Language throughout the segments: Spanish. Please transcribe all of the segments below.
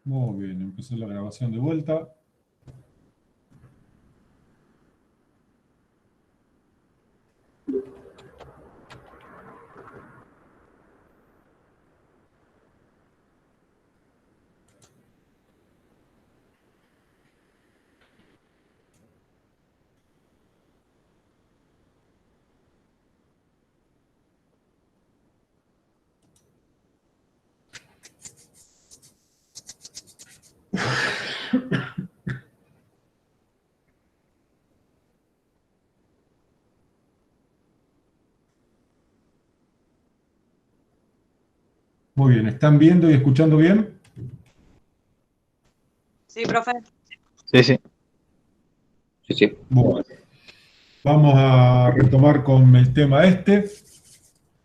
Muy bien, empezó la grabación de vuelta. Muy bien, ¿están viendo y escuchando bien? Sí, profe. Sí, sí. Sí, sí. Bueno, vamos a retomar con el tema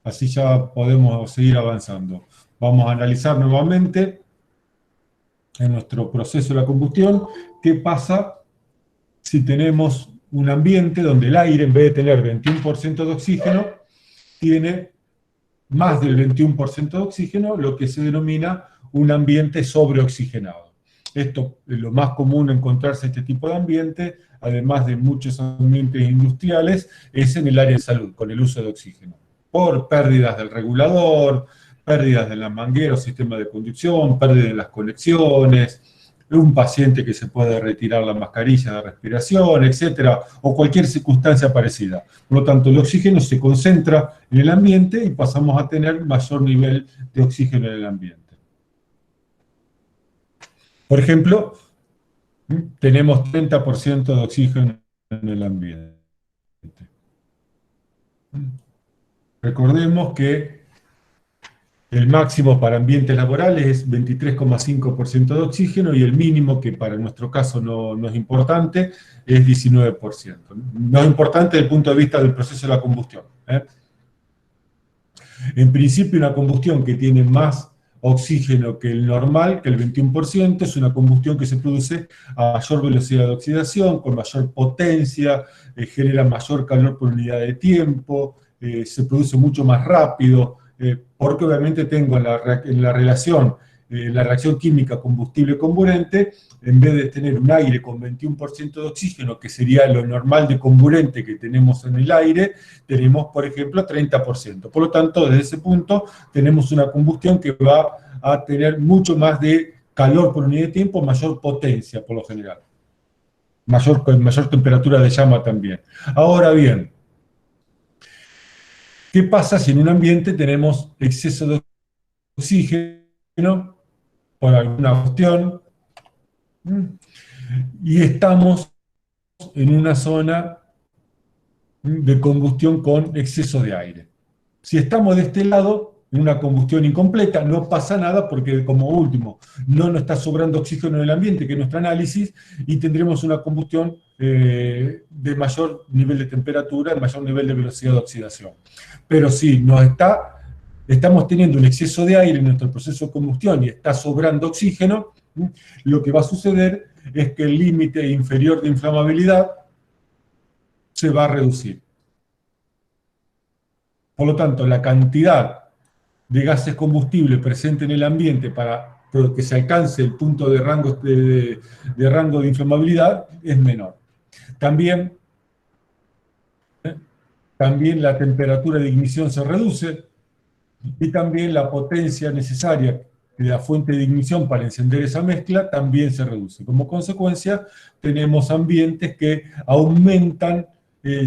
así ya podemos seguir avanzando. Vamos a analizar nuevamente en nuestro proceso de la combustión qué pasa si tenemos un ambiente donde el aire, en vez de tener 21% de oxígeno, tiene más del 21% de oxígeno, lo que se denomina un ambiente sobreoxigenado. Esto es lo más común encontrarse este tipo de ambiente, además de muchos ambientes industriales, es en el área de salud, con el uso de oxígeno. Por pérdidas del regulador, pérdidas de la manguera o sistema de conducción, pérdida de las conexiones, un paciente que se puede retirar la mascarilla de respiración, etcétera, o cualquier circunstancia parecida. Por lo tanto, el oxígeno se concentra en el ambiente y pasamos a tener mayor nivel de oxígeno en el ambiente. Por ejemplo, tenemos 30% de oxígeno en el ambiente. Recordemos que el máximo para ambientes laborales es 23,5% de oxígeno y el mínimo, que para nuestro caso no es importante, es 19%. No es importante desde el punto de vista del proceso de la combustión. En principio, una combustión que tiene más oxígeno que el normal, que el 21%, es una combustión que se produce a mayor velocidad de oxidación, con mayor potencia, genera mayor calor por unidad de tiempo, se produce mucho más rápido, porque obviamente tengo en la relación, la reacción química combustible-comburente, en vez de tener un aire con 21% de oxígeno, que sería lo normal de comburente que tenemos en el aire, tenemos, por ejemplo, 30%. Por lo tanto, desde ese punto, tenemos una combustión que va a tener mucho más de calor por unidad de tiempo, mayor potencia, por lo general. Mayor temperatura de llama también. Ahora bien, ¿qué pasa si en un ambiente tenemos exceso de oxígeno por alguna cuestión y estamos en una zona de combustión con exceso de aire? Si estamos de este lado, en una combustión incompleta, no pasa nada porque, como último, no nos está sobrando oxígeno en el ambiente, que es nuestro análisis, y tendremos una combustión de mayor nivel de temperatura, mayor nivel de velocidad de oxidación. Pero si estamos teniendo un exceso de aire en nuestro proceso de combustión y está sobrando oxígeno, lo que va a suceder es que el límite inferior de inflamabilidad se va a reducir. Por lo tanto, la cantidad de gases combustibles presente en el ambiente para que se alcance el punto de rango de inflamabilidad es menor. También la temperatura de ignición se reduce y también la potencia necesaria de la fuente de ignición para encender esa mezcla también se reduce. Como consecuencia, tenemos ambientes que aumentan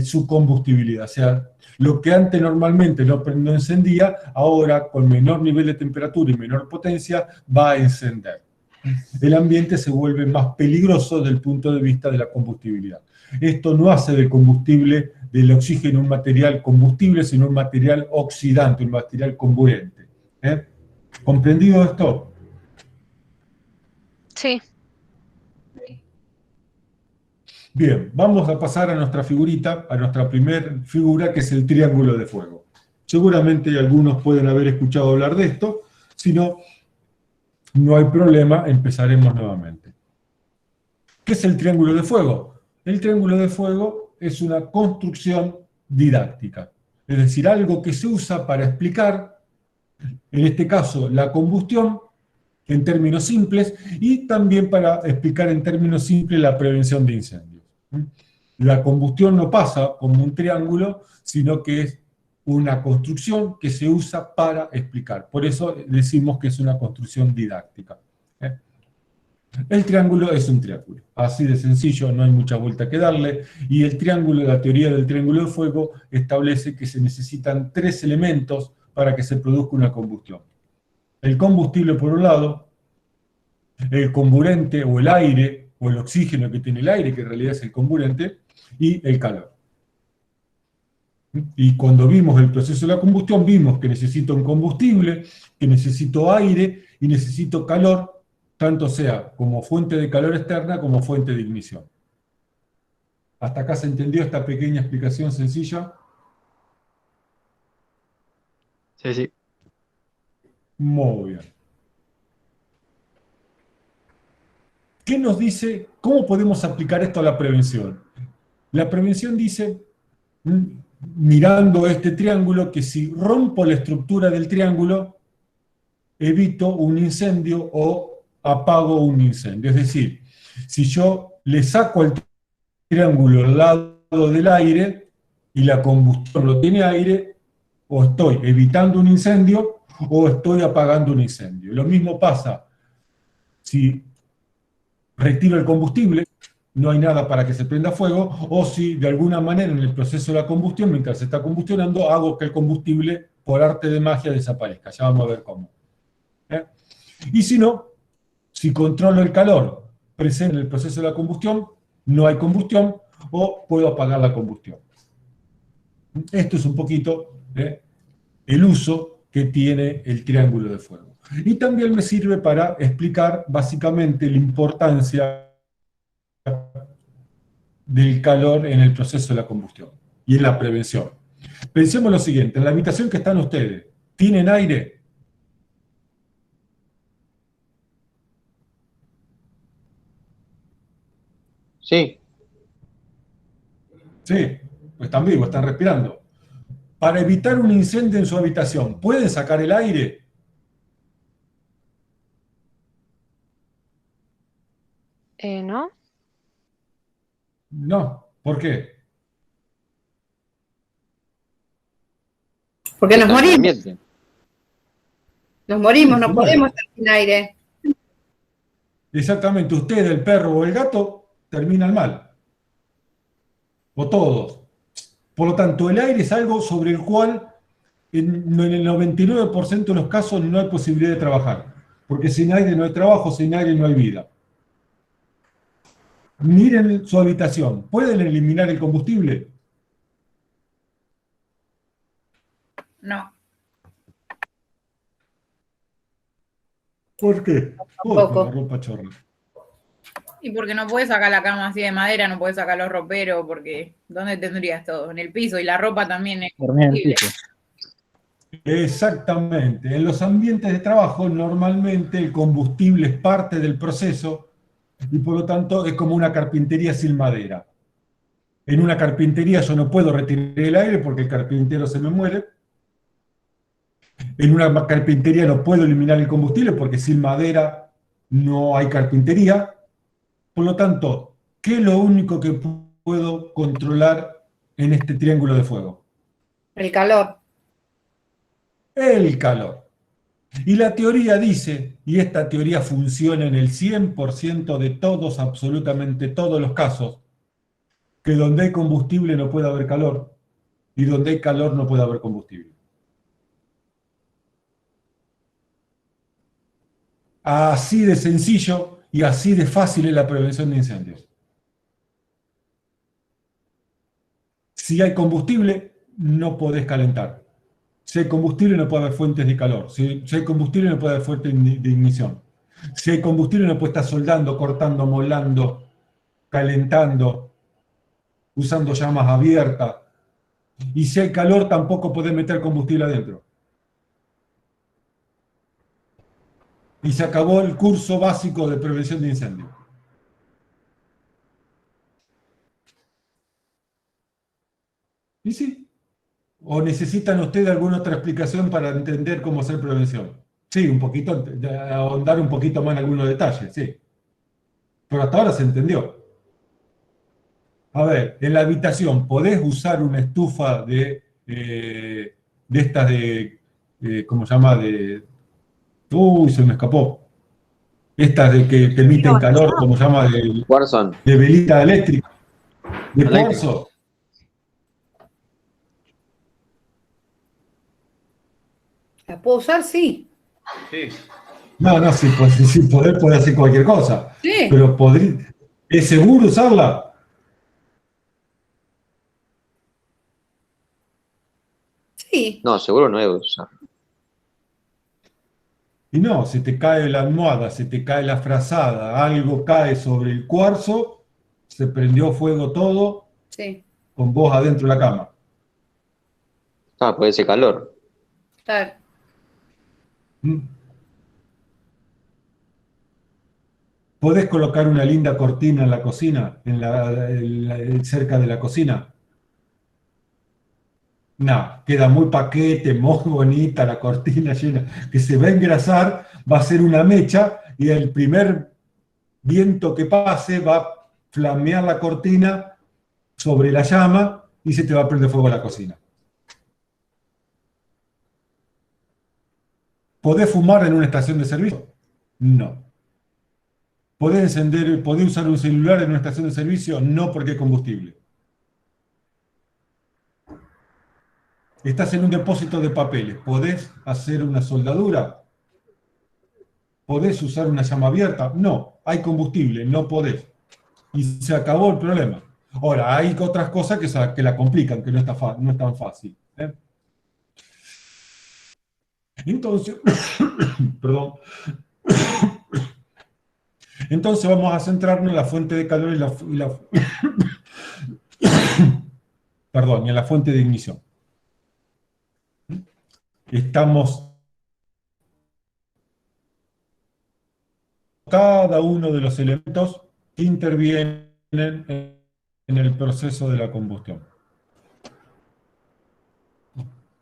su combustibilidad. O sea, lo que antes normalmente no encendía, ahora con menor nivel de temperatura y menor potencia va a encender. El ambiente se vuelve más peligroso desde el punto de vista de la combustibilidad. Esto no hace del combustible, del oxígeno, un material combustible, sino un material oxidante, un material comburente. ¿Comprendido esto? Sí. Bien, vamos a pasar a nuestra figurita, a nuestra primera figura, que es el triángulo de fuego. Seguramente algunos pueden haber escuchado hablar de esto, si no, no hay problema, empezaremos nuevamente. ¿Qué es el triángulo de fuego? El triángulo de fuego es una construcción didáctica, es decir, algo que se usa para explicar en este caso la combustión, en términos simples, y también para explicar en términos simples la prevención de incendios. La combustión no pasa como un triángulo, sino que es una construcción que se usa para explicar. Por eso decimos que es una construcción didáctica. El triángulo es un triángulo, así de sencillo, no hay mucha vuelta que darle, y el triángulo, la teoría del triángulo de fuego establece que se necesitan 3 elementos para que se produzca una combustión. El combustible por un lado, el comburente o el aire, o el oxígeno que tiene el aire, que en realidad es el comburente, y el calor. Y cuando vimos el proceso de la combustión, vimos que necesito un combustible, que necesito aire y necesito calor, tanto sea como fuente de calor externa como fuente de ignición. ¿Hasta acá se entendió esta pequeña explicación sencilla? Sí, sí. Muy bien. ¿Qué nos dice? ¿Cómo podemos aplicar esto a la prevención? La prevención dice, mirando este triángulo, que si rompo la estructura del triángulo, evito un incendio o apago un incendio. Es decir, si yo le saco al triángulo al lado del aire y la combustión lo tiene aire, o estoy evitando un incendio o estoy apagando un incendio. Lo mismo pasa si retiro el combustible, no hay nada para que se prenda fuego, o si de alguna manera en el proceso de la combustión, mientras se está combustionando, hago que el combustible por arte de magia desaparezca. Ya vamos a ver cómo. Y si no, si controlo el calor presente en el proceso de la combustión, no hay combustión o puedo apagar la combustión. Esto es un poquito el uso que tiene el triángulo de fuego. Y también me sirve para explicar básicamente la importancia del calor en el proceso de la combustión y en la prevención. Pensemos lo siguiente, en la habitación que están ustedes, ¿tienen aire? Sí. Sí, pues están vivos, están respirando. Para evitar un incendio en su habitación, ¿pueden sacar el aire? ¿No? No. ¿Por qué? Porque nos Está en el morimos, ambiente. nos morimos, Sí, se no muere. podemos estar sin aire. Exactamente, usted, el perro o el gato, terminan mal. O todos. Por lo tanto, el aire es algo sobre el cual en el 99% de los casos no hay posibilidad de trabajar. Porque sin aire no hay trabajo, sin aire no hay vida. Miren su habitación. ¿Pueden eliminar el combustible? No, ¿Por qué? Porque la tampoco. ropa chorra. Y porque no puedes sacar la cama así de madera, no puedes sacar los roperos, porque ¿dónde tendrías todo? En el piso, y la ropa también es Dormir en el combustible. piso. Exactamente. En los ambientes de trabajo, normalmente el combustible es parte del proceso y por lo tanto es como una carpintería sin madera. En una carpintería yo no puedo retirar el aire porque el carpintero se me muere. En una carpintería no puedo eliminar el combustible porque sin madera no hay carpintería. Por lo tanto, ¿qué es lo único que puedo controlar en este triángulo de fuego? El calor. El calor. Y la teoría dice, y esta teoría funciona en el 100% de todos, absolutamente todos los casos, que donde hay combustible no puede haber calor, y donde hay calor no puede haber combustible. Así de sencillo y así de fácil es la prevención de incendios. Si hay combustible, no podés calentar. Si hay combustible, no puede haber fuentes de calor. Si hay combustible, no puede haber fuentes de ignición. Si hay combustible, no puede estar soldando, cortando, molando, calentando, usando llamas abiertas. Y si hay calor, tampoco podés meter combustible adentro. Y se acabó el curso básico de prevención de incendios. Y sí, ¿O necesitan ustedes alguna otra explicación para entender cómo hacer prevención? Sí, un poquito, ahondar un poquito más en algunos detalles, sí. Pero hasta ahora se entendió. A ver, en la habitación, ¿podés usar una estufa de estas ¿cómo se llama? Uy, se me escapó. Estas de que emiten calor, ¿cómo se llama? Warzone. De velita eléctrica. ¿De Eléctrica. cuarzo? ¿La puedo usar? Sí. Sí. No, sí, pues, sin poder puede hacer cualquier cosa. Sí. Pero ¿es seguro usarla? Sí. No, seguro no debo usar. Y no, se te cae la almohada, se te cae la frazada, algo cae sobre el cuarzo, se prendió fuego todo, Sí. con vos adentro de la cama. Ah, puede ser calor. Claro. ¿Mm? ¿Podés colocar una linda cortina en la cocina, cerca de la cocina? No, queda muy paquete, muy bonita la cortina llena, que se va a engrasar, va a ser una mecha y el primer viento que pase va a flamear la cortina sobre la llama y se te va a prender fuego la cocina. ¿Podés fumar en una estación de servicio? No. ¿Podés usar un celular en una estación de servicio? No, porque es combustible. Estás en un depósito de papeles. ¿Podés hacer una soldadura? ¿Podés usar una llama abierta? No, hay combustible, no podés. Y se acabó el problema. Ahora, hay otras cosas que la complican, que no es tan fácil. Entonces, perdón. Entonces vamos a centrarnos en la fuente de calor perdón, y en la fuente de ignición. Estamos cada uno de los elementos que intervienen en el proceso de la combustión.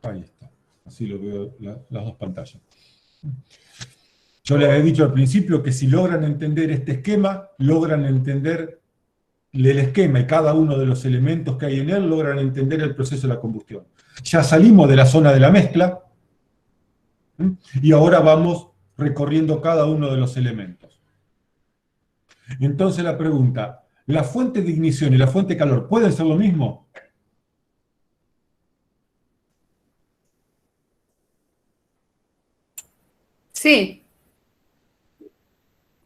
Ahí está. Así lo veo las dos pantallas. Yo les he dicho al principio que si logran entender este esquema, logran entender el esquema y cada uno de los elementos que hay en él, logran entender el proceso de la combustión. Ya salimos de la zona de la mezcla y ahora vamos recorriendo cada uno de los elementos. Entonces la pregunta, ¿la fuente de ignición y la fuente de calor pueden ser lo mismo? Sí.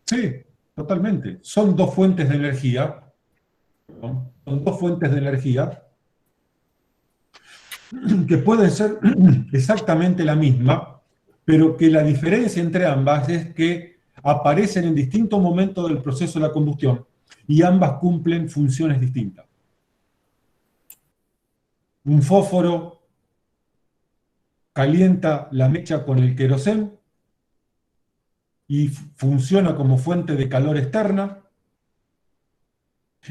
Sí, totalmente. Son dos fuentes de energía. ¿No? Son dos fuentes de energía que pueden ser exactamente la misma, pero que la diferencia entre ambas es que aparecen en distintos momentos del proceso de la combustión y ambas cumplen funciones distintas. Un fósforo calienta la mecha con el queroseno y funciona como fuente de calor externa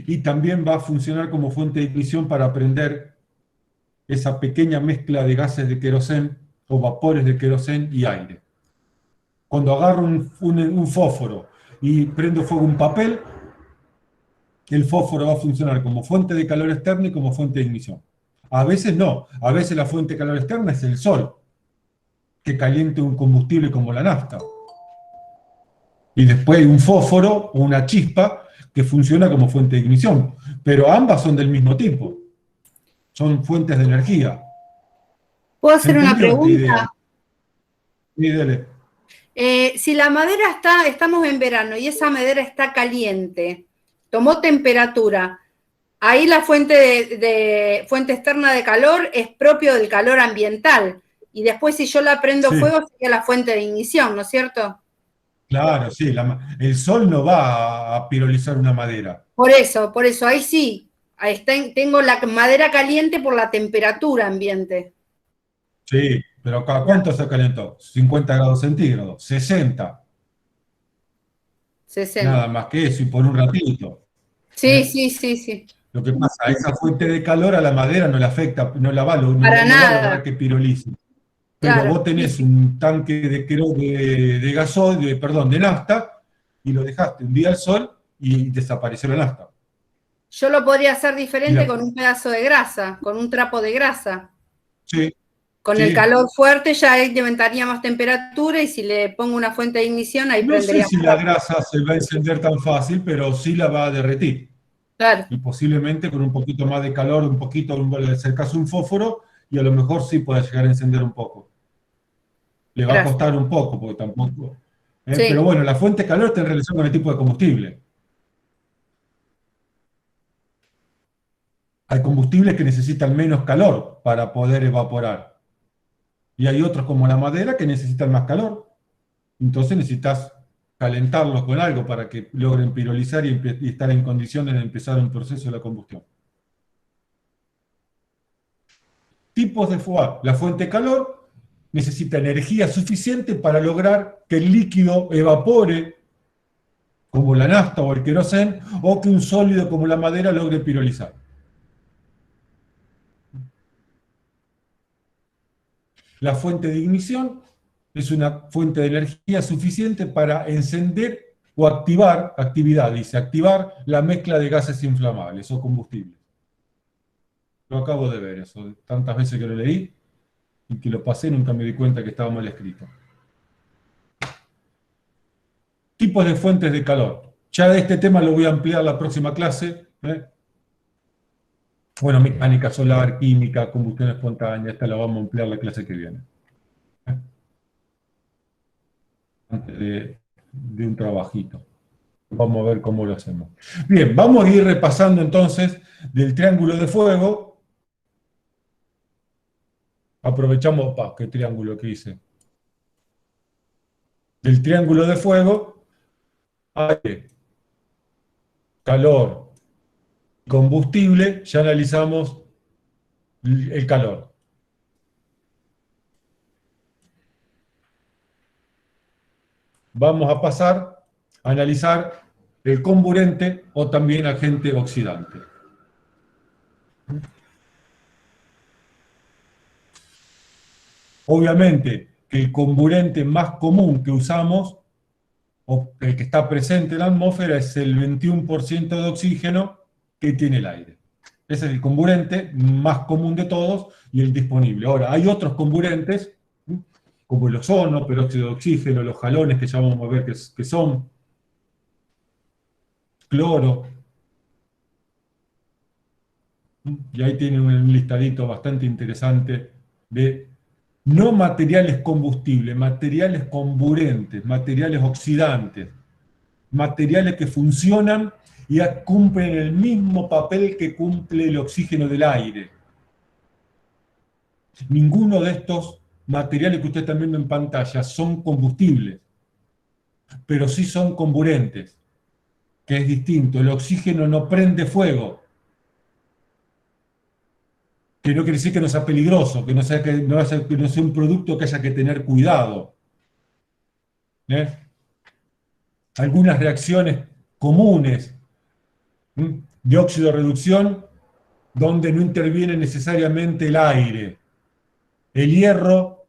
y también va a funcionar como fuente de ignición para prender esa pequeña mezcla de gases de queroseno o vapores de queroseno y aire. Cuando agarro un fósforo y prendo fuego un papel, el fósforo va a funcionar como fuente de calor externa y como fuente de ignición. A veces no, a veces la fuente de calor externa es el sol, que calienta un combustible como la nafta. Y después hay un fósforo o una chispa que funciona como fuente de ignición. Pero ambas son del mismo tipo. Son fuentes de energía. ¿Puedo hacer una ¿Entendió esta idea? pregunta? Sí, dale. Si la madera estamos en verano y esa madera está caliente, tomó temperatura, ahí la fuente fuente externa de calor es propio del calor ambiental. Y después si yo la prendo Sí. fuego sería la fuente de ignición, ¿no es cierto? Claro, sí. El sol no va a pirolizar una madera. Por eso, ahí sí. Tengo la madera caliente por la temperatura ambiente. Sí, pero ¿cada cuánto se calentó? 50 grados centígrados, 60. 60. Nada más que eso, y por un ratito. Sí, sí, sí, sí. Lo que pasa, esa fuente de calor a la madera no la afecta, no la va, Para no va a lograr nada. que pirolice. Pero Claro. vos tenés un tanque de gasoil, perdón, de nafta, y lo dejaste un día al sol y desapareció la nafta. Yo lo podría hacer diferente Mira. con un pedazo de grasa, con un trapo de grasa. Sí. Con Sí. el calor fuerte ya incrementaría más temperatura y si le pongo una fuente de ignición ahí No prendería sé si más la rápido. grasa se va a encender tan fácil, pero sí la va a derretir. Claro, Y posiblemente con un poquito más de calor, le acercas un fósforo y a lo mejor sí pueda llegar a encender un poco. Le va a gracias. costar un poco, porque tampoco. Sí. Pero bueno, la fuente de calor está en relación con el tipo de combustible. Hay combustibles que necesitan menos calor para poder evaporar. Y hay otros como la madera que necesitan más calor. Entonces necesitas calentarlos con algo para que logren pirolizar y estar en condiciones de empezar un proceso de la combustión. Tipos de fuego. La fuente de calor necesita energía suficiente para lograr que el líquido evapore, como la nafta o el queroseno, o que un sólido como la madera logre pirolizar. La fuente de ignición es una fuente de energía suficiente para encender o activar, activar la mezcla de gases inflamables o combustibles. Lo acabo de ver eso, tantas veces que lo leí y que lo pasé nunca me di cuenta que estaba mal escrito. Tipos de fuentes de calor. Ya de este tema lo voy a ampliar la próxima clase. Bueno, mecánica solar, química, combustión espontánea, esta la vamos a ampliar la clase que viene. Antes de un trabajito. Vamos a ver cómo lo hacemos. Bien, vamos a ir repasando entonces del triángulo de fuego. Aprovechamos, qué triángulo que hice. Del triángulo de fuego, aire, calor, combustible, ya analizamos el calor. Vamos a pasar a analizar el comburente o también agente oxidante. Obviamente que el comburente más común que usamos, o el que está presente en la atmósfera, es el 21% de oxígeno que tiene el aire. Ese es el comburente más común de todos y el disponible. Ahora, hay otros comburentes, como el ozono, peróxido de oxígeno, los halones, que ya vamos a ver que son, cloro, y ahí tienen un listadito bastante interesante de no materiales combustibles, materiales comburentes, materiales oxidantes, materiales que funcionan y cumplen el mismo papel que cumple el oxígeno del aire. Ninguno de estos materiales que ustedes están viendo en pantalla son combustibles, pero sí son comburentes, que es distinto. El oxígeno no prende fuego, que no quiere decir que no sea peligroso, que no sea un producto que haya que tener cuidado. Algunas reacciones comunes de óxido-reducción donde no interviene necesariamente el aire. El hierro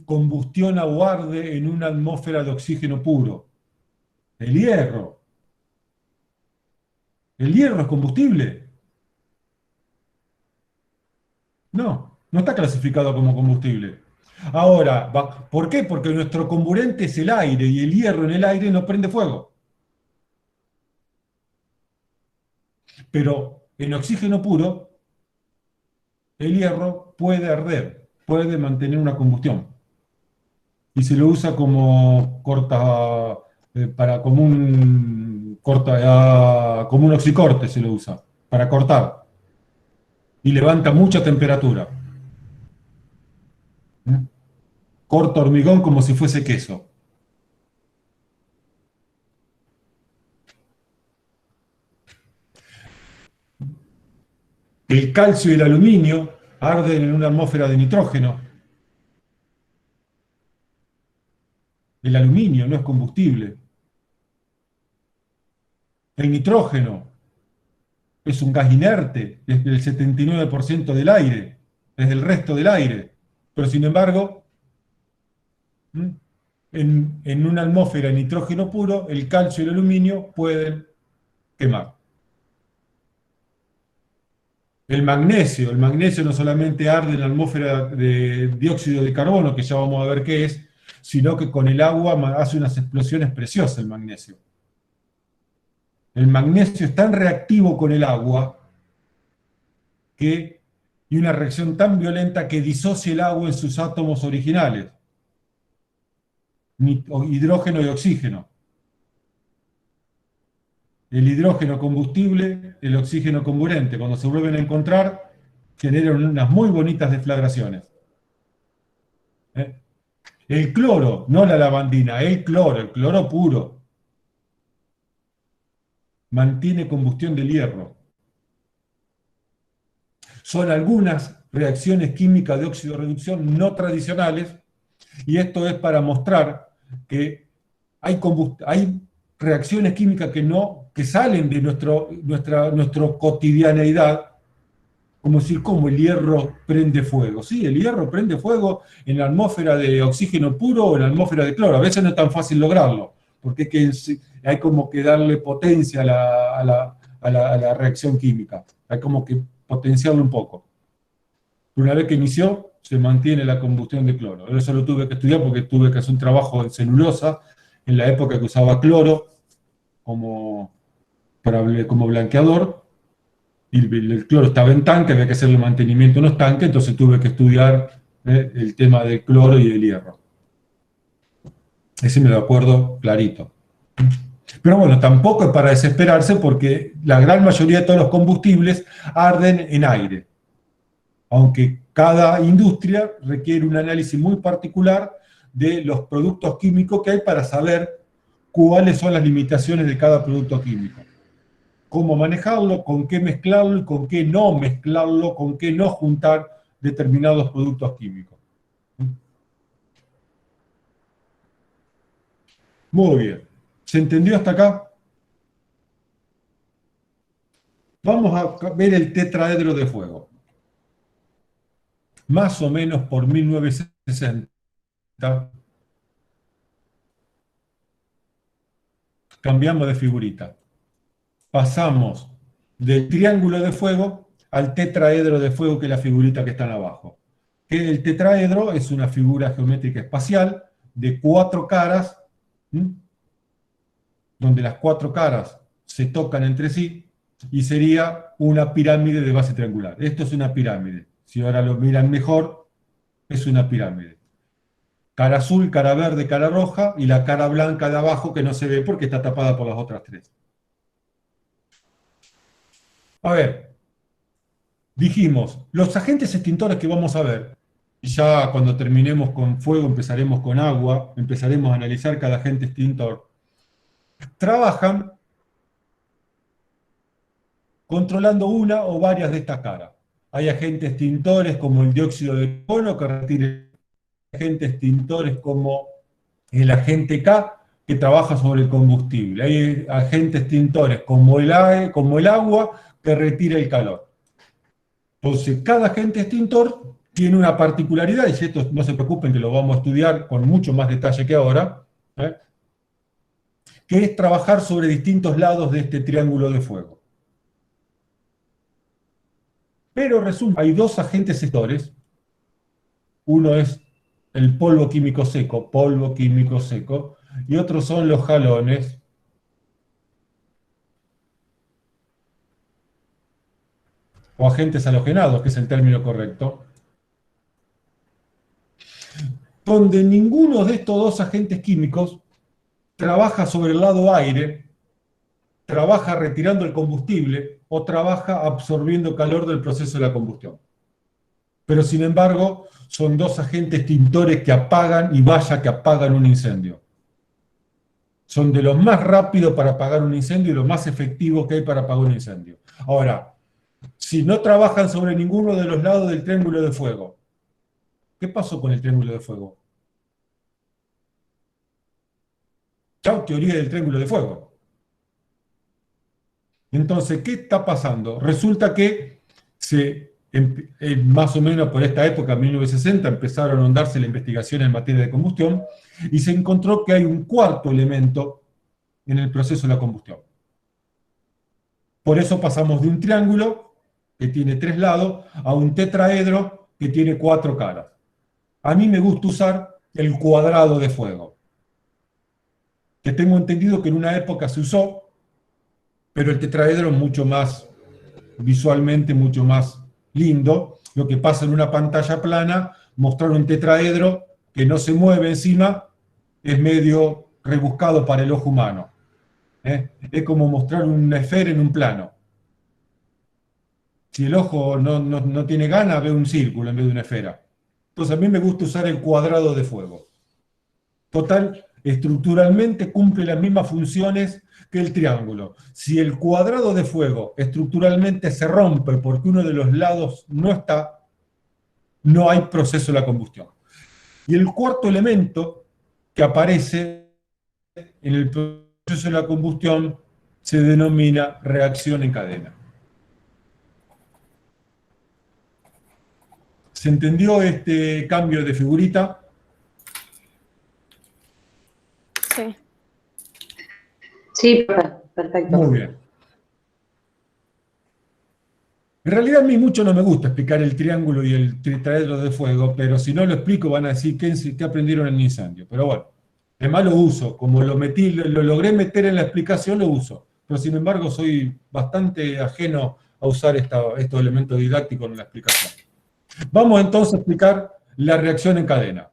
combustiona o arde en una atmósfera de oxígeno puro. El hierro. ¿El hierro es combustible? No, no está clasificado como combustible. Ahora, ¿por qué? Porque nuestro comburente es el aire y el hierro en el aire no prende fuego. Pero en oxígeno puro, el hierro puede arder, puede mantener una combustión. Y se lo usa como como un oxicorte se lo usa, para cortar. Y levanta mucha temperatura. Corta hormigón como si fuese queso. El calcio y el aluminio arden en una atmósfera de nitrógeno. El aluminio no es combustible. El nitrógeno es un gas inerte, es del 79% del aire, es del resto del aire. Pero sin embargo, en una atmósfera de nitrógeno puro, el calcio y el aluminio pueden quemar. El magnesio no solamente arde en la atmósfera de dióxido de carbono, que ya vamos a ver qué es, sino que con el agua hace unas explosiones preciosas el magnesio. El magnesio es tan reactivo con el agua y una reacción tan violenta que disocia el agua en sus átomos originales, hidrógeno y oxígeno. El hidrógeno combustible, el oxígeno comburente, cuando se vuelven a encontrar, generan unas muy bonitas deflagraciones. El cloro, no la lavandina, el cloro puro, mantiene combustión del hierro. Son algunas reacciones químicas de óxido-reducción no tradicionales, y esto es para mostrar que hay reacciones químicas que salen de nuestra cotidianeidad, como decir, como el hierro prende fuego. Sí, el hierro prende fuego en la atmósfera de oxígeno puro o en la atmósfera de cloro. A veces no es tan fácil lograrlo, porque hay como que darle potencia a la reacción química. Hay como que potenciarlo un poco. Pero una vez que inició, se mantiene la combustión de cloro. Eso lo tuve que estudiar porque tuve que hacer un trabajo en celulosa en la época que usaba cloro como blanqueador, y el cloro estaba en tanque, había que hacerle mantenimiento en los tanques, entonces tuve que estudiar el tema del cloro y del hierro. Ese me lo acuerdo clarito. Pero bueno, tampoco es para desesperarse porque la gran mayoría de todos los combustibles arden en aire. Aunque cada industria requiere un análisis muy particular de los productos químicos que hay para saber cuáles son las limitaciones de cada producto químico. Cómo manejarlo, con qué mezclarlo y con qué no mezclarlo, con qué no juntar determinados productos químicos. Muy bien. ¿Se entendió hasta acá? Vamos a ver el tetraedro de fuego. Más o menos por 1960, cambiamos de figurita. Pasamos del triángulo de fuego al tetraedro de fuego, que es la figurita que está abajo. El tetraedro es una figura geométrica espacial de 4 caras, donde las 4 caras se tocan entre sí, y sería una pirámide de base triangular. Esto es una pirámide. Si ahora lo miran mejor, es una pirámide. Cara azul, cara verde, cara roja, y la cara blanca de abajo que no se ve porque está tapada por las otras 3. A ver, dijimos, los agentes extintores que vamos a ver, y ya cuando terminemos con fuego empezaremos con agua, empezaremos a analizar cada agente extintor, trabajan controlando una o varias de estas caras. Hay agentes extintores como el dióxido de carbono que retira, agentes extintores como el agente K que trabaja sobre el combustible. Hay agentes extintores como el agua que retira el calor. Entonces, cada agente extintor tiene una particularidad, y esto no se preocupen que lo vamos a estudiar con mucho más detalle que ahora, que es trabajar sobre distintos lados de este triángulo de fuego. Pero resulta que hay 2 agentes extintores. Uno es el polvo químico seco, y otros son los halones, o agentes halogenados, que es el término correcto, donde ninguno de estos 2 agentes químicos trabaja sobre el lado aire, trabaja retirando el combustible, o trabaja absorbiendo calor del proceso de la combustión. Pero sin embargo, son 2 agentes extintores que apagan, y vaya que apagan un incendio. Son de los más rápidos para apagar un incendio y los más efectivos que hay para apagar un incendio. Ahora, si no trabajan sobre ninguno de los lados del triángulo de fuego, ¿qué pasó con el triángulo de fuego? Chau, teoría del triángulo de fuego. Entonces, ¿qué está pasando? Resulta que más o menos por esta época, 1960, empezaron a ahondarse la investigación en materia de combustión y se encontró que hay un cuarto elemento en el proceso de la combustión. Por eso pasamos de un triángulo que tiene 3 lados a un tetraedro que tiene 4 caras. A mí me gusta usar el cuadrado de fuego, que tengo entendido que en una época se usó, pero el tetraedro es mucho más, visualmente mucho más lindo. Lo que pasa en una pantalla plana, mostrar un tetraedro que no se mueve encima, es medio rebuscado para el ojo humano. Es como mostrar una esfera en un plano. Si el ojo no tiene ganas, ve un círculo en vez de una esfera. Entonces a mí me gusta usar el cuadrado de fuego. Total, estructuralmente cumple las mismas funciones que el triángulo. Si el cuadrado de fuego estructuralmente se rompe porque uno de los lados no está, no hay proceso de la combustión. Y el cuarto elemento que aparece en el proceso de la combustión se denomina reacción en cadena. ¿Se entendió este cambio de figurita? Sí. Sí, perfecto. Muy bien. En realidad a mí mucho no me gusta explicar el triángulo y el tetraedro de fuego, pero si no lo explico van a decir qué aprendieron en el incendio. Pero bueno, además lo uso, como lo logré meter en la explicación, lo uso. Pero sin embargo soy bastante ajeno a usar estos elementos didácticos en la explicación. Vamos entonces a explicar la reacción en cadena.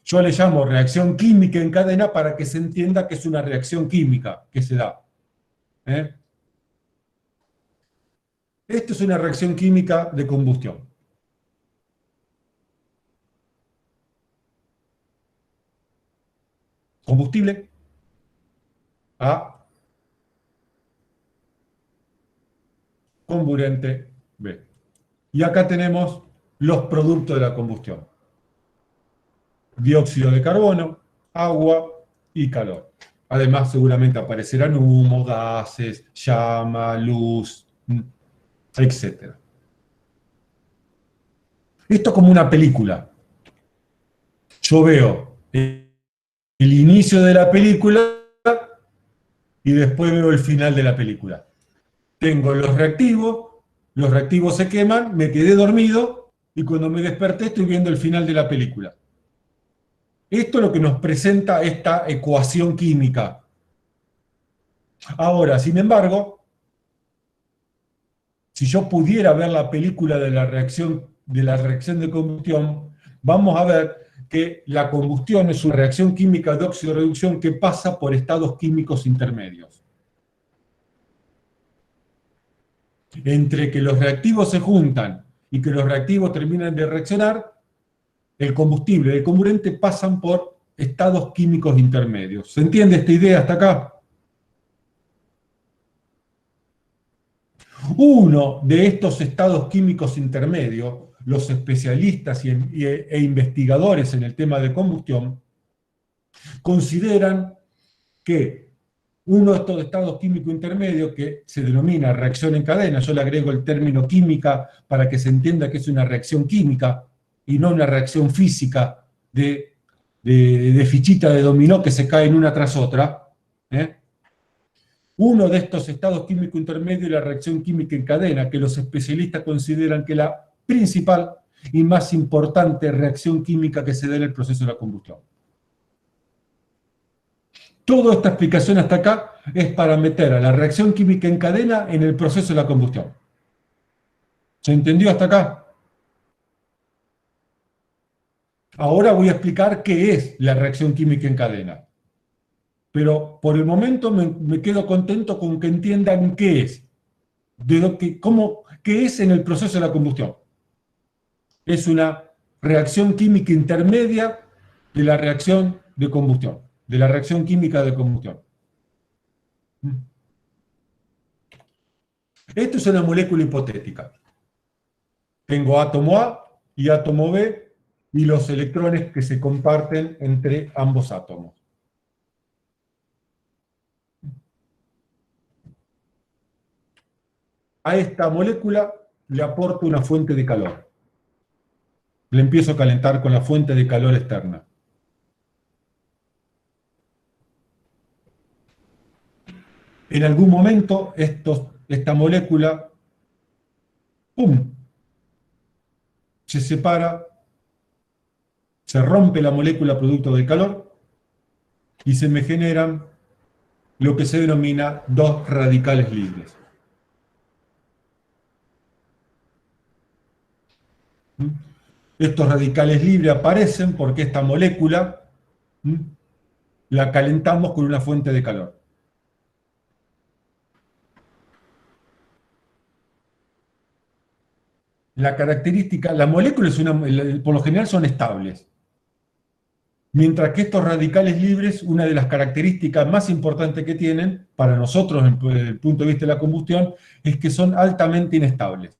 Yo le llamo reacción química en cadena para que se entienda que es una reacción química que se da. Esto es una reacción química de combustión. Combustible A, comburente B. Y acá tenemos los productos de la combustión. Dióxido de carbono, agua y calor. Además, seguramente aparecerán humo, gases, llama, luz, etc. Esto es como una película. Yo veo el inicio de la película y después veo el final de la película. Tengo los reactivos se queman, me quedé dormido y cuando me desperté estoy viendo el final de la película. Esto es lo que nos presenta esta ecuación química. Ahora, sin embargo, si yo pudiera ver la película de la reacción de combustión, vamos a ver que la combustión es una reacción química de óxido-reducción que pasa por estados químicos intermedios. Entre que los reactivos se juntan y que los reactivos terminan de reaccionar, el combustible y el comburente pasan por estados químicos intermedios. ¿Se entiende esta idea hasta acá? Uno de estos estados químicos intermedios, los especialistas e investigadores en el tema de combustión, consideran que uno de estos estados químicos intermedios, que se denomina reacción en cadena, yo le agrego el término química para que se entienda que es una reacción química, y no una reacción física de fichita de dominó que se caen una tras otra. Uno de estos estados químicos intermedios es la reacción química en cadena, que los especialistas consideran que es la principal y más importante reacción química que se da en el proceso de la combustión. Toda esta explicación hasta acá es para meter a la reacción química en cadena en el proceso de la combustión. ¿Se entendió hasta acá? Ahora voy a explicar qué es la reacción química en cadena. Pero por el momento me quedo contento con que entiendan qué es. ¿Qué es en el proceso de la combustión? Es una reacción química intermedia de la reacción de combustión, de la reacción química de combustión. Esto es una molécula hipotética. Tengo átomo A y átomo B, y los electrones que se comparten entre ambos átomos. a esta molécula le aporto una fuente de calor. Le empiezo a calentar con la fuente de calor externa. En algún momento esta molécula, ¡pum!, se separa, se rompe la molécula producto del calor y se me generan lo que se denomina dos radicales libres. Estos radicales libres aparecen porque esta molécula la calentamos con una fuente de calor. La característica, las moléculas por lo general son estables. Mientras que estos radicales libres, una de las características más importantes que tienen, para nosotros desde el punto de vista de la combustión, es que son altamente inestables.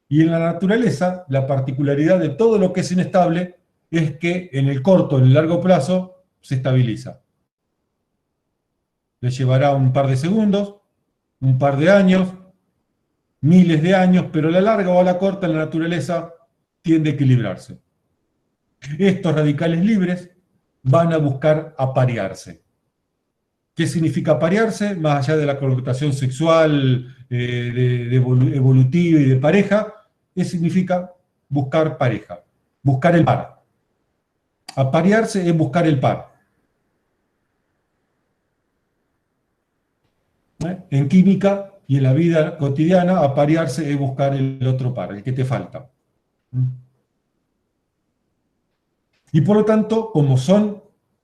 Y en la naturaleza, la particularidad de todo lo que es inestable es que en el corto, en el largo plazo, se estabiliza. Le llevará un par de segundos, un par de años, miles de años, pero a la larga o a la corta, en la naturaleza tiende a equilibrarse. Estos radicales libres van a buscar aparearse. ¿Qué significa aparearse? Más allá de la connotación sexual, evolutiva y de pareja, significa buscar pareja, buscar el par. Aparearse es buscar el par. En química y en la vida cotidiana, aparearse es buscar el otro par, el que te falta. Y por lo tanto, como son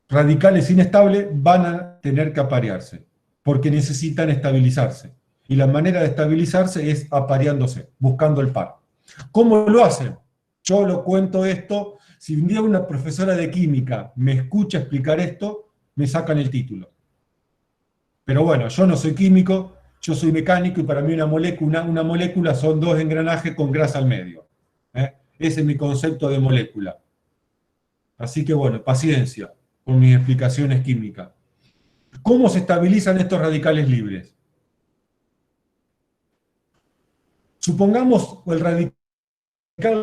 radicales inestables, van a tener que aparearse, porque necesitan estabilizarse. Y la manera de estabilizarse es apareándose, buscando el par. ¿Cómo lo hacen? Yo lo cuento esto, si un día una profesora de química me escucha explicar esto, me sacan el título. Pero bueno, yo no soy químico, yo soy mecánico y para mí una molécula son dos engranajes con grasa al medio. Ese es mi concepto de molécula. Así que bueno, paciencia con mis explicaciones químicas. ¿Cómo se estabilizan estos radicales libres? Supongamos que el radical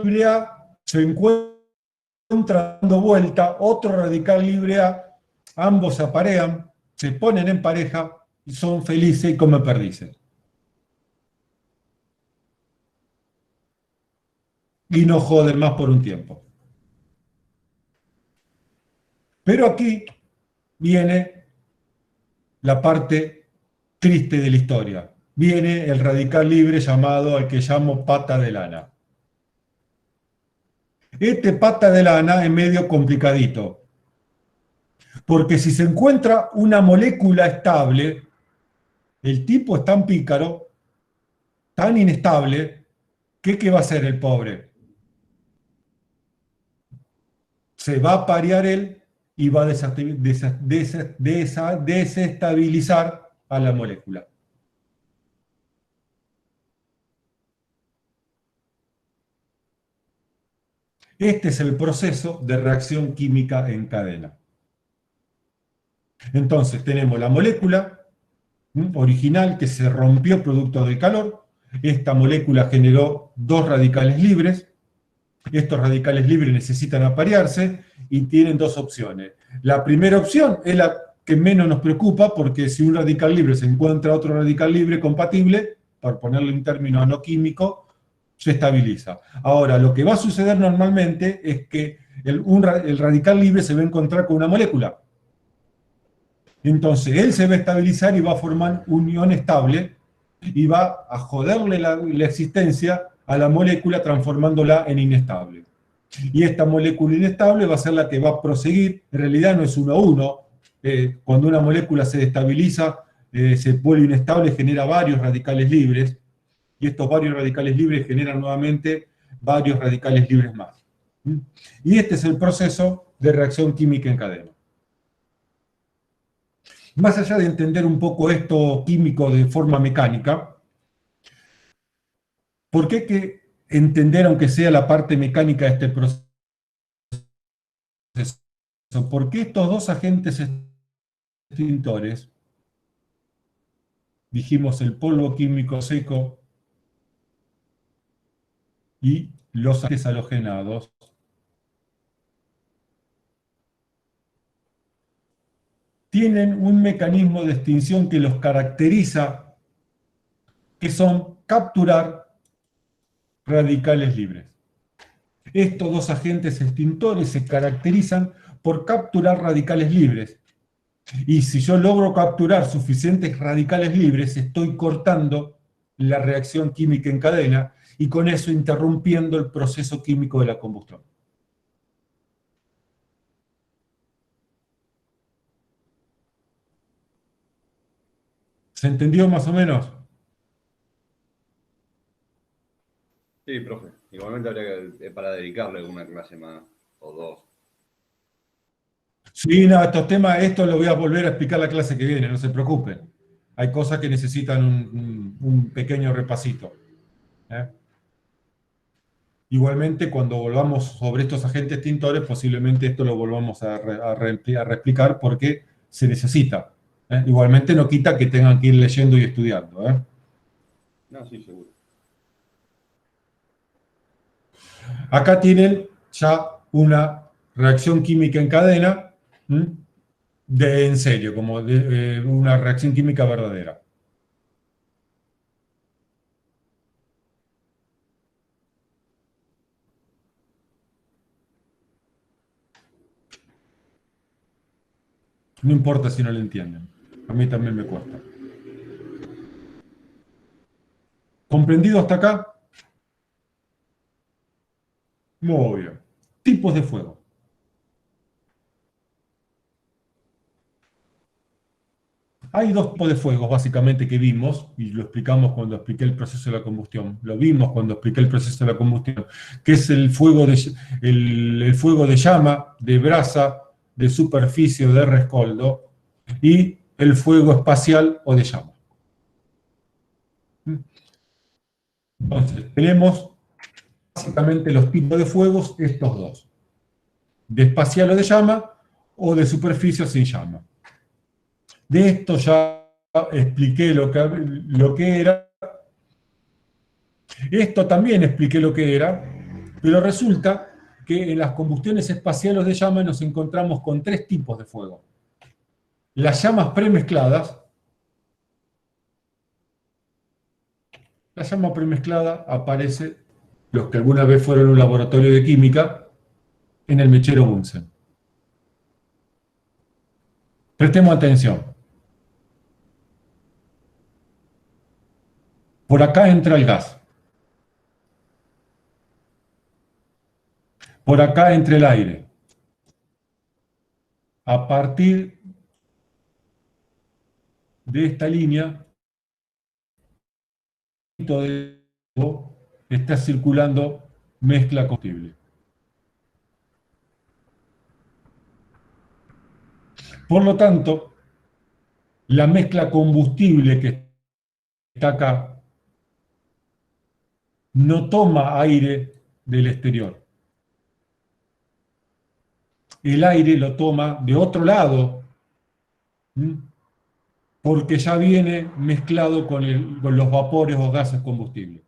libre A se encuentra dando vuelta, otro radical libre A, ambos se aparean, se ponen en pareja y son felices y comen perdices. Y no joden más por un tiempo. Pero aquí viene la parte triste de la historia. Viene el radical libre llamado, al que llamo pata de lana. Este pata de lana es medio complicadito, porque si se encuentra una molécula estable, el tipo es tan pícaro, tan inestable, ¿qué va a hacer el pobre? Se va a parear él y va a desestabilizar a la molécula. Este es el proceso de reacción química en cadena. Entonces tenemos la molécula original que se rompió producto del calor. Esta molécula generó dos radicales libres. Estos radicales libres necesitan aparearse y tienen dos opciones. La primera opción es la que menos nos preocupa, porque si un radical libre se encuentra otro radical libre compatible, por ponerlo en términos no químicos, se estabiliza. Ahora, lo que va a suceder normalmente es que el radical libre se va a encontrar con una molécula. Entonces, él se va a estabilizar y va a formar unión estable y va a joderle la existencia a la molécula transformándola en inestable. Y esta molécula inestable va a ser la que va a proseguir, en realidad no es uno a uno, cuando una molécula se destabiliza, se vuelve inestable, genera varios radicales libres, y estos varios radicales libres generan nuevamente varios radicales libres más. Y este es el proceso de reacción química en cadena. Más allá de entender un poco esto químico de forma mecánica, ¿por qué hay que entender, aunque sea la parte mecánica de este proceso? ¿Por qué estos dos agentes extintores dijimos el polvo químico seco y los agentes halogenados tienen un mecanismo de extinción que los caracteriza, que son capturar radicales libres. Estos dos agentes extintores se caracterizan por capturar radicales libres. Y si yo logro capturar suficientes radicales libres, estoy cortando la reacción química en cadena y con eso interrumpiendo el proceso químico de la combustión. ¿Se entendió más o menos? Sí, profe. Igualmente habría que, para dedicarle una clase más o dos. Sí, no, estos temas, esto lo voy a volver a explicar la clase que viene, no se preocupen. Hay cosas que necesitan un pequeño repasito. Igualmente, cuando volvamos sobre estos agentes extintores, posiblemente esto lo volvamos a reexplicar porque se necesita. Igualmente no quita que tengan que ir leyendo y estudiando. No, sí, seguro. Acá tienen ya una reacción química en cadena en serio, como una reacción química verdadera. No importa si no lo entienden. A mí también me cuesta. ¿Comprendido hasta acá? Muy bien. Tipos de fuego. Hay dos tipos de fuegos, básicamente, que vimos, y lo explicamos cuando expliqué el proceso de la combustión. Lo vimos cuando expliqué el proceso de la combustión, que es el fuego de llama, de brasa, de superficie o de rescoldo, y el fuego espacial o de llama. Entonces, tenemos básicamente los tipos de fuegos, estos dos. De espacial o de llama, o de superficie o sin llama. De esto ya expliqué lo que era. Esto también expliqué lo que era, pero resulta que en las combustiones espaciales de llama nos encontramos con tres tipos de fuego. Las llamas premezcladas. La llama premezclada aparece, los que alguna vez fueron a un laboratorio de química, en el mechero Bunsen. Prestemos atención. Por acá entra el gas. Por acá entra el aire. A partir de esta línea, está circulando mezcla combustible. Por lo tanto, la mezcla combustible que está acá no toma aire del exterior. El aire lo toma de otro lado, porque ya viene mezclado con los vapores o gases combustibles.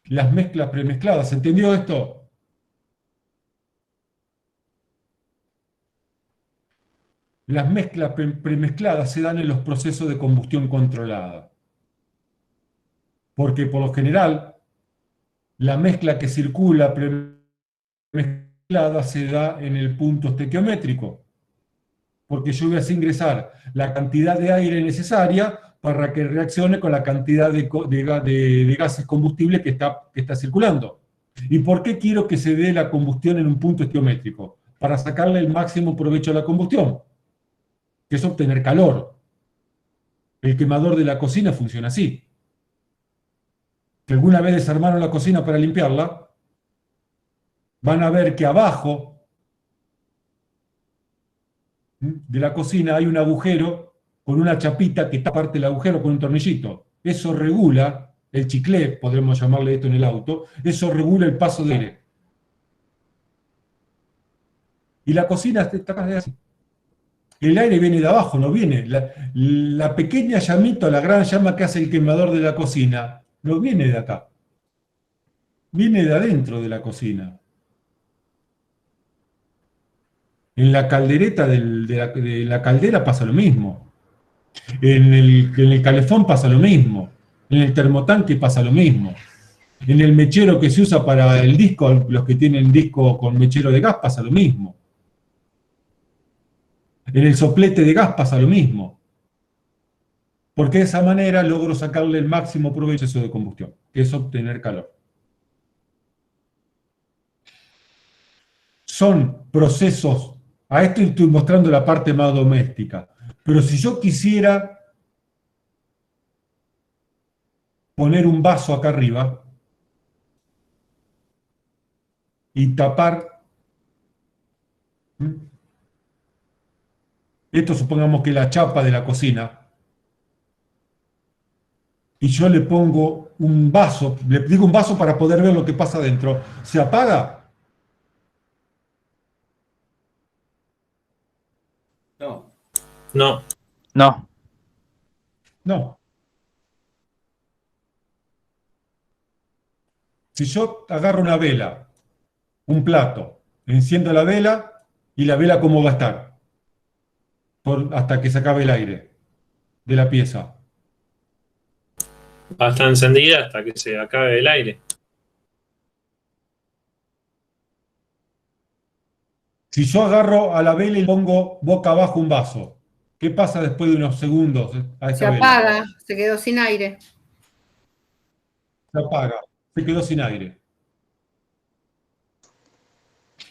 Las mezclas premezcladas, ¿entendió esto? Las mezclas premezcladas se dan en los procesos de combustión controlada. Porque por lo general, la mezcla que circula premezclada se da en el punto estequiométrico. Porque yo voy a ingresar la cantidad de aire necesaria para que reaccione con la cantidad de gases combustibles que está circulando. ¿Y por qué quiero que se dé la combustión en un punto estequiométrico? Para sacarle el máximo provecho a la combustión, que es obtener calor. El quemador de la cocina funciona así. Si alguna vez desarmaron la cocina para limpiarla, van a ver que abajo de la cocina hay un agujero con una chapita que tapa parte del agujero con un tornillito. Eso regula, el chiclé, podremos llamarle esto en el auto, eso regula el paso de aire. Y la cocina está así. El aire viene de abajo, no viene. La pequeña llamita, la gran llama que hace el quemador de la cocina, no viene de acá. Viene de adentro de la cocina. En la caldereta de la caldera pasa lo mismo. En el calefón pasa lo mismo. En el termotanque pasa lo mismo. En el mechero que se usa para el disco, los que tienen disco con mechero de gas, pasa lo mismo. En el soplete de gas pasa lo mismo. Porque de esa manera logro sacarle el máximo provecho de combustión, que es obtener calor. Son procesos, a esto estoy mostrando la parte más doméstica, pero si yo quisiera poner un vaso acá arriba y tapar, esto supongamos que es la chapa de la cocina, y yo le pongo un vaso, le digo un vaso para poder ver lo que pasa adentro, ¿se apaga? No. No. No. No. Si yo agarro una vela, un plato, enciendo la vela, ¿y la vela cómo va a estar? Hasta que se acabe el aire de la pieza. Va a estar encendida hasta que se acabe el aire. Si yo agarro a la vela y pongo boca abajo un vaso, ¿qué pasa después de unos segundos a Se esa vela? apaga, se quedó sin aire. Se apaga, se quedó sin aire.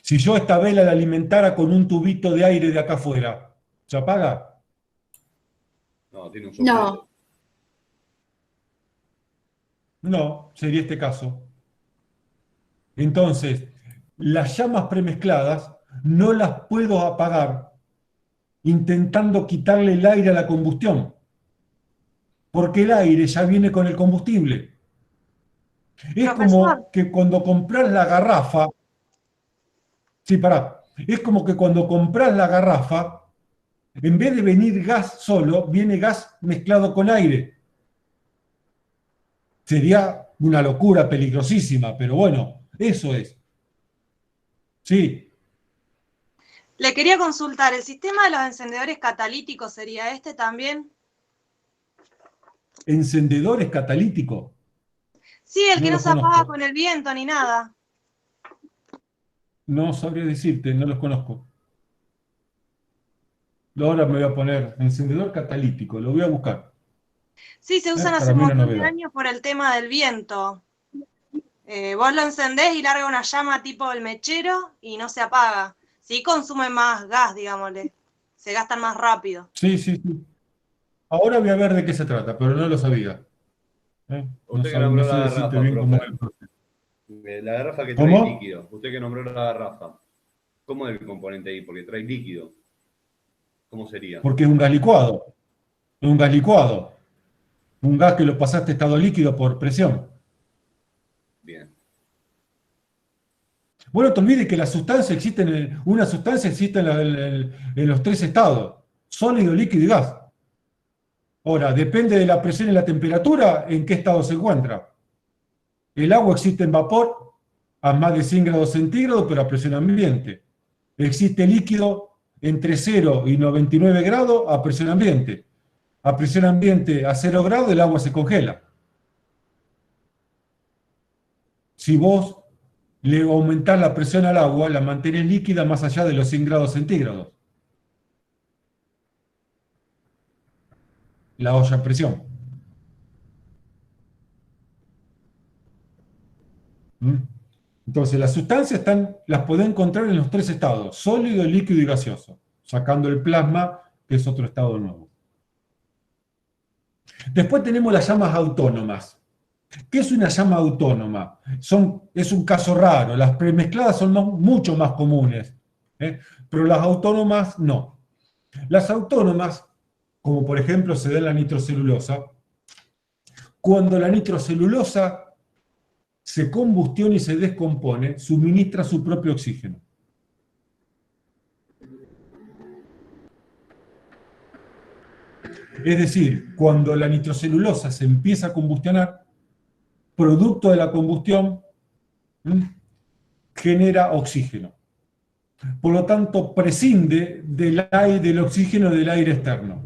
Si yo esta vela la alimentara con un tubito de aire de acá afuera, ¿se apaga? No, tiene un soplete. No. No, sería este caso. Entonces, las llamas premezcladas no las puedo apagar intentando quitarle el aire a la combustión, porque el aire ya viene con el combustible. Es como que cuando compras la garrafa, es como que cuando compras la garrafa, en vez de venir gas solo, viene gas mezclado con aire. Sería una locura peligrosísima, pero bueno, eso es. Sí. Le quería consultar, ¿el sistema de los encendedores catalíticos sería este también? ¿Encendedores catalíticos? Sí, el que No no los se apaga conozco. con el viento ni nada. No sabría decirte, no los conozco. Ahora me voy a poner encendedor catalítico, lo voy a buscar. Sí, se usan hace Para un mí una montón de novedad. años por el tema del viento. Vos lo encendés y larga una llama tipo el mechero y no se apaga. Sí consume más gas, digámosle. Se gastan más rápido. Sí, sí, sí. Ahora voy a ver de qué se trata, pero no lo sabía. No Usted que sab- nombró no sé la decirte garrafa, bien cómo es profe. el proceso. La garrafa que trae ¿Cómo? líquido. Usted que nombró la garrafa. ¿Cómo es el componente ahí? Porque trae líquido. ¿Cómo sería? Porque es un gas licuado. Es un gas licuado. Un gas que lo pasaste a estado líquido por presión. Bien. Bueno, te olvides que una sustancia existe en los tres estados: sólido, líquido y gas. Ahora, depende de la presión y la temperatura, en qué estado se encuentra. El agua existe en vapor a más de 100 grados centígrados, pero a presión ambiente. Existe líquido entre 0 y 99 grados a presión ambiente. A presión ambiente a 0 grados el agua se congela. Si vos le aumentás la presión al agua, la mantenés líquida más allá de los 100 grados centígrados. La olla a presión. Entonces, las sustancias las podés encontrar en los tres estados: sólido, líquido y gaseoso, sacando el plasma, que es otro estado nuevo. Después tenemos las llamas autónomas. ¿Qué es una llama autónoma? Es un caso raro. Las premezcladas son mucho más comunes, pero las autónomas no. Las autónomas, como por ejemplo se da en la nitrocelulosa, cuando la nitrocelulosa se combustiona y se descompone, suministra su propio oxígeno. Es decir, cuando la nitrocelulosa se empieza a combustionar, producto de la combustión, genera oxígeno. Por lo tanto, prescinde del oxígeno del aire externo.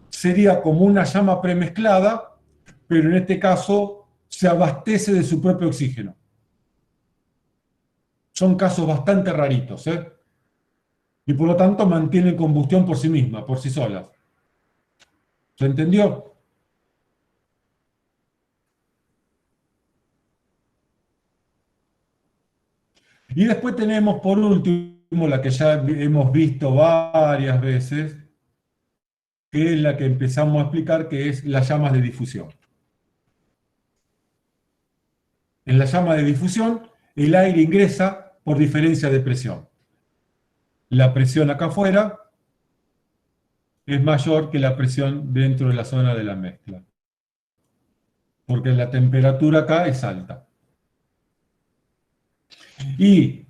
Sería como una llama premezclada, pero en este caso se abastece de su propio oxígeno. Son casos bastante raritos, ¿eh? Y por lo tanto mantienen combustión por sí misma, por sí solas. ¿Se entendió? Y después tenemos, por último, la que ya hemos visto varias veces, que es la que empezamos a explicar, que es las llamas de difusión. En la llama de difusión, el aire ingresa por diferencia de presión. La presión acá afuera es mayor que la presión dentro de la zona de la mezcla, porque la temperatura acá es alta. Y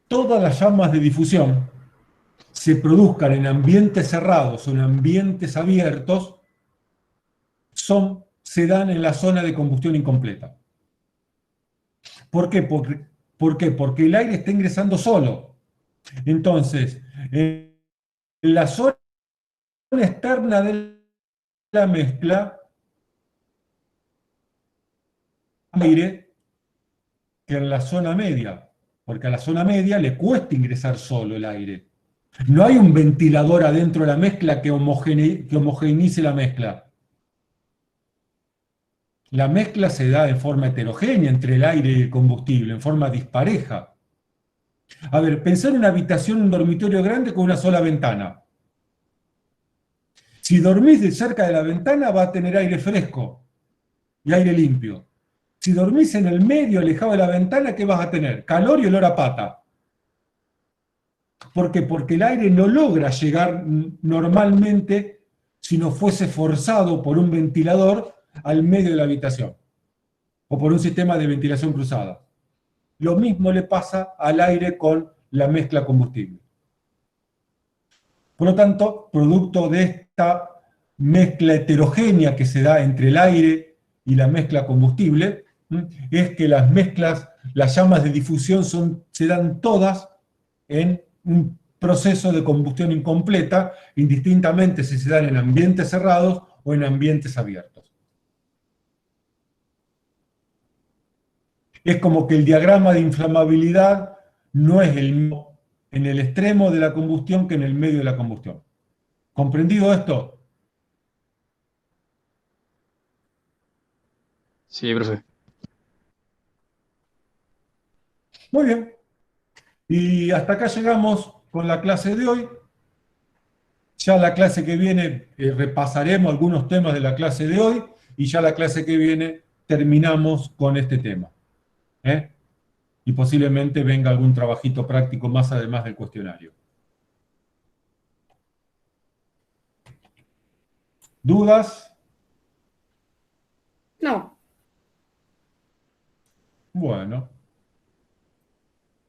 todas las llamas de difusión se produzcan en ambientes cerrados o en ambientes abiertos, se dan en la zona de combustión incompleta. ¿Por qué? Porque el aire está ingresando solo. Entonces, en la zona externa de la mezcla, aire que en la zona media, porque a la zona media le cuesta ingresar solo el aire. No hay un ventilador adentro de la mezcla que homogeneice la mezcla. La mezcla se da de forma heterogénea entre el aire y el combustible, en forma dispareja. A ver, pensar en una habitación, un dormitorio grande con una sola ventana. Si dormís de cerca de la ventana, va a tener aire fresco y aire limpio. Si dormís en el medio, alejado de la ventana, ¿qué vas a tener? Calor y olor a pata. ¿Por qué? Porque el aire no logra llegar normalmente, si no fuese forzado por un ventilador, al medio de la habitación, o por un sistema de ventilación cruzada. Lo mismo le pasa al aire con la mezcla combustible. Por lo tanto, producto de esta mezcla heterogénea que se da entre el aire y la mezcla combustible, es que las mezclas, las llamas de difusión se dan todas en un proceso de combustión incompleta, indistintamente si se dan en ambientes cerrados o en ambientes abiertos. Es como que el diagrama de inflamabilidad no es el mismo en el extremo de la combustión que en el medio de la combustión. ¿Comprendido esto? Sí, profe. Muy bien. Y hasta acá llegamos con la clase de hoy. Ya la clase que viene repasaremos algunos temas de la clase de hoy y ya la clase que viene terminamos con este tema. Y posiblemente venga algún trabajito práctico más además del cuestionario. ¿Dudas? No. Bueno.